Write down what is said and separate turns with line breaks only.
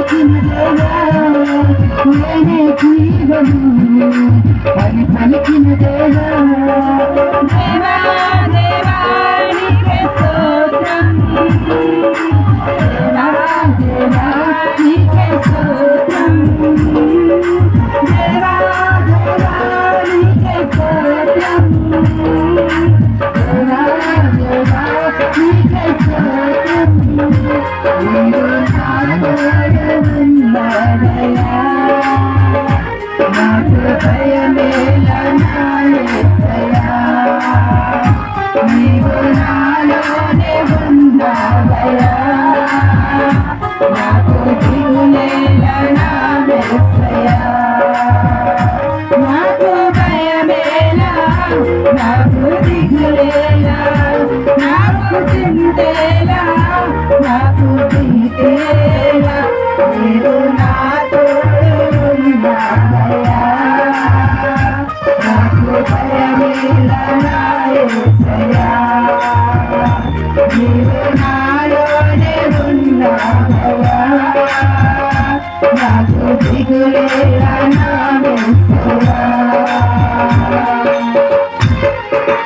పలికిన దేవా నేనే జీవము అని పలికిన దేవా దేవా దేవా నీకే స్తోత్రం దేవా దేవా నీకే స్తోత్రం దేవా దేవా నీకే స్తోత్రం దేవా దేవా నీకే స్తోత్రం నీవు నాయకుడవయ్యా నాకు భయమేలా నా యేసయ్యా నీవు నాలోనే ఉన్నావయ్యా నాకు దిగులేలా నా యేసయ్యా నాకు భయమేలా నాకు దిగులేలా నాకు చింతేలా నాకు భీతేలా నీవు నాతో ఉన్నావయ్యా నాకు భయమేలా నా యేసయ్యా నీవు నాలోనే ఉన్నావయ్యా నాకు దిగులే